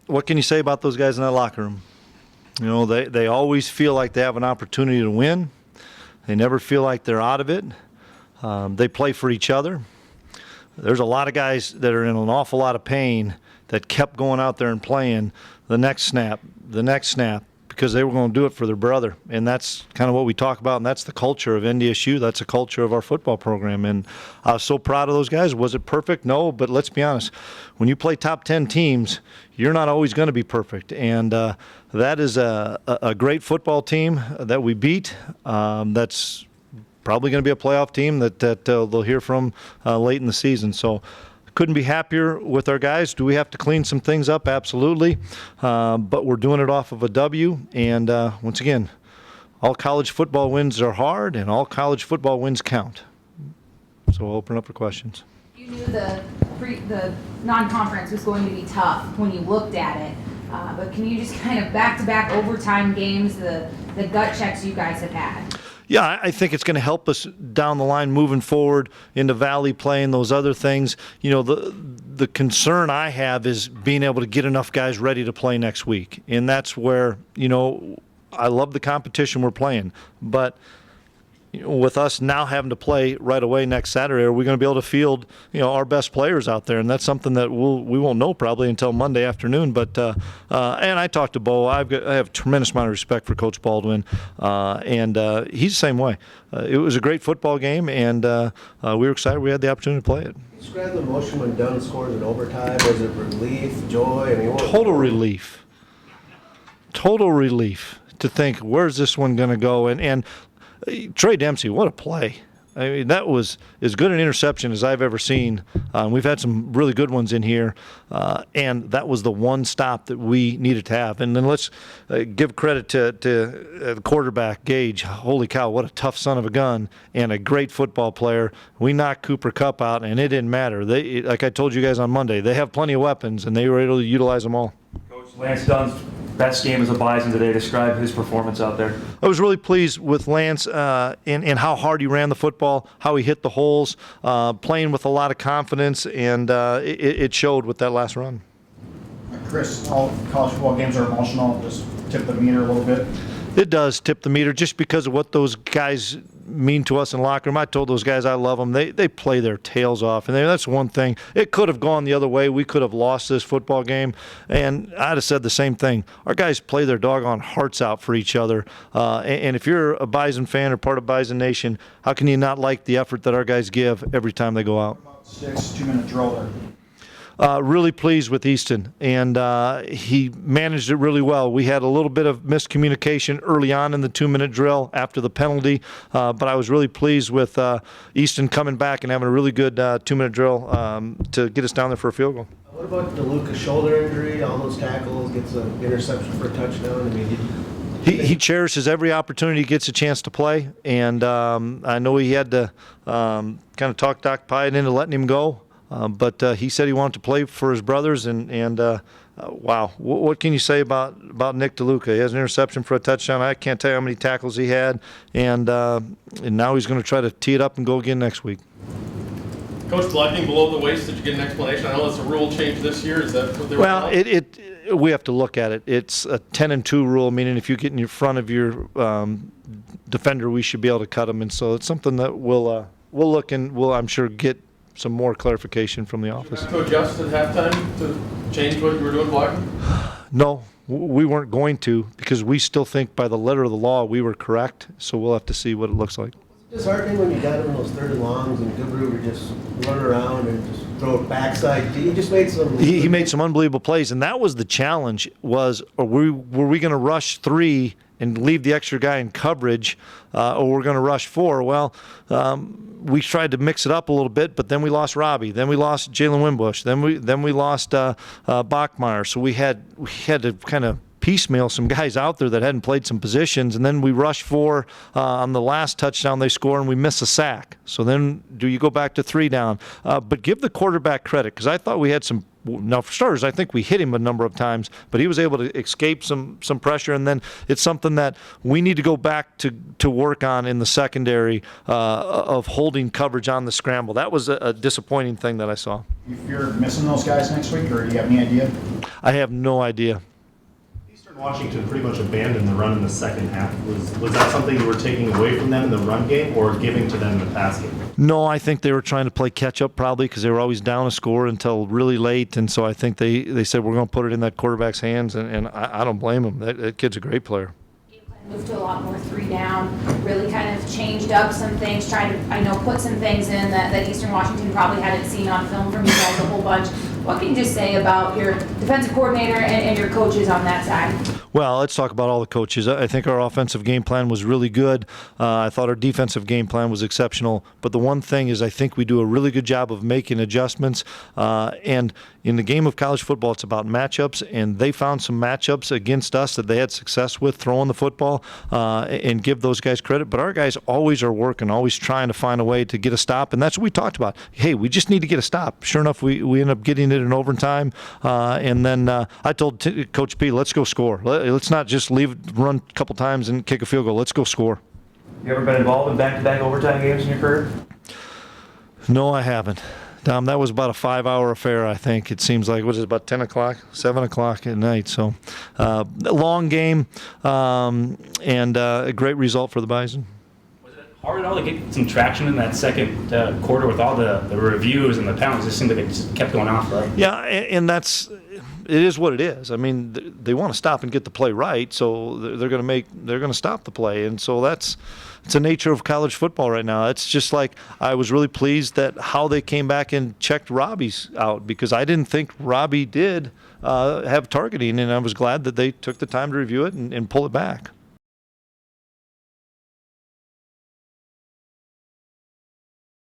what can you say about those guys in that locker room? You know, they always feel like they have an opportunity to win. They never feel like they're out of it. They play for each other. There's a lot of guys that are in an awful lot of pain that kept going out there and playing the next snap, because they were going to do it for their brother. And that's kind of what we talk about, and that's the culture of NDSU. That's the culture of our football program. And I was so proud of those guys. Was it perfect? No, but let's be honest. When you play top 10 teams, you're not always going to be perfect. And that is a great football team that we beat. That's probably going to be a playoff team that they'll hear from late in the season. So couldn't be happier with our guys. Do we have to clean some things up? Absolutely. But we're doing it off of a W. And once again, all college football wins are hard, and all college football wins count. So we'll open up for questions. You knew the non-conference was going to be tough when you looked at it. But can you just kind of back-to-back overtime games, the gut checks you guys have had? Yeah, I think it's going to help us down the line moving forward into Valley play and those other things. You know, the concern I have is being able to get enough guys ready to play next week. And that's where, you know, I love the competition we're playing. But you know, with us now having to play right away next Saturday, are we going to be able to field, you know, our best players out there? And that's something that we won't know probably until Monday afternoon. But and I talked to Bo. I have a tremendous amount of respect for Coach Baldwin, and he's the same way. It was a great football game, and we were excited we had the opportunity to play it. Describe the emotion when Dunn scores in overtime. Was it relief, joy? I mean, total relief. Total relief to think, where's this one going to go? And Trey Dempsey, what a play. I mean, that was as good an interception as I've ever seen. We've had some really good ones in here, and that was the one stop that we needed to have. And then let's give credit to the quarterback, Gage. Holy cow, what a tough son of a gun and a great football player. We knocked Cooper Kupp out, and it didn't matter. They, like I told you guys on Monday, they have plenty of weapons, and they were able to utilize them all. Coach, Lance Dunn's best game as a Bison today. Describe his performance out there. I was really pleased with Lance in how hard he ran the football, how he hit the holes, playing with a lot of confidence, and it showed with that last run. Chris, all college football games are emotional. Just tip the meter a little bit. It does tip the meter just because of what those guys mean to us in the locker room. I told those guys I love them. They play their tails off, and that's one thing. It could have gone the other way. We could have lost this football game, and I'd have said the same thing. Our guys play their doggone hearts out for each other, and if you're a Bison fan or part of Bison Nation, how can you not like the effort that our guys give every time they go out? About 6 2-minute drill there. Really pleased with Easton, and he managed it really well. We had a little bit of miscommunication early on in the 2-minute drill after the penalty, but I was really pleased with Easton coming back and having a really good 2-minute drill to get us down there for a field goal. What about DeLuca's shoulder injury? All those tackles, gets an interception for a touchdown. I mean, he cherishes every opportunity he gets a chance to play, and I know he had to kind of talk Doc Pyatt into letting him go. But he said he wanted to play for his brothers, and wow, what can you say about Nick DeLuca? He has an interception for a touchdown. I can't tell you how many tackles he had, and now he's going to try to tee it up and go again next week. Coach, blocking below the waist, did you get an explanation? I know it's a rule change this year. Is that what they were Well, we have to look at it. It's a 10-2 rule, meaning if you get in front of your defender, we should be able to cut him, and so it's something that we'll look and we'll, I'm sure, get some more clarification from the office. Did you have to adjust at halftime to change what you were doing blocking? No, we weren't going to, because we still think by the letter of the law we were correct, so we'll have to see what it looks like. disheartening when you got him in those third and longs and Goodrow would just run around and just throw it backside. He just made some. He made some unbelievable plays, and that was the challenge. Were we going to rush 3 and leave the extra guy in coverage, or we're going to rush 4? Well, we tried to mix it up a little bit, but then we lost Robbie, then we lost Jalen Wimbush, then we lost Bachmeyer. So we had to kind of piecemeal some guys out there that hadn't played some positions, and then we rushed 4 on the last touchdown they score, and we miss a sack. So then do you go back to 3 down? But give the quarterback credit, because I thought we had some Now, for starters, I think we hit him a number of times, but he was able to escape some pressure. And then it's something that we need to go back to work on in the secondary of holding coverage on the scramble. That was a disappointing thing that I saw. If you're missing those guys next week, or do you have any idea? I have no idea. Eastern Washington pretty much abandoned the run in the second half. Was that something you were taking away from them in the run game or giving to them in the pass game? No, I think they were trying to play catch up probably because they were always down a score until really late. And so I think they said, we're going to put it in that quarterback's hands. And I don't blame him. That kid's a great player. Moved to a lot more 3 down, really kind of changed up some things, tried to, I know, put some things in that Eastern Washington probably hadn't seen on film from you guys a whole bunch. What can you just say about your defensive coordinator and your coaches on that side? Well, let's talk about all the coaches. I think our offensive game plan was really good. I thought our defensive game plan was exceptional. But the one thing is I think we do a really good job of making adjustments. And in the game of college football, it's about matchups. And they found some matchups against us that they had success with throwing the football and give those guys credit. But our guys always are working, always trying to find a way to get a stop. And that's what we talked about. Hey, we just need to get a stop. Sure enough, we end up getting it in overtime. And then I told Coach P, let's go score. Let's not just run a couple times and kick a field goal. Let's go score. You ever been involved in back-to-back overtime games in your career? No, I haven't. Dom, that was about a 5-hour affair, I think. It seems like, what is it, about 10 o'clock, 7 o'clock at night. So a long game and a great result for the Bison. Was it hard at all to get some traction in that second quarter with all the reviews and the penalties? It seemed like it just kept going off, right? Yeah, and it is what it is. I mean, they want to stop and get the play right, so they're going to stop the play, and so it's the nature of college football right now. It's just like I was really pleased that how they came back and checked Robbie's out because I didn't think Robbie did have targeting, and I was glad that they took the time to review it and pull it back.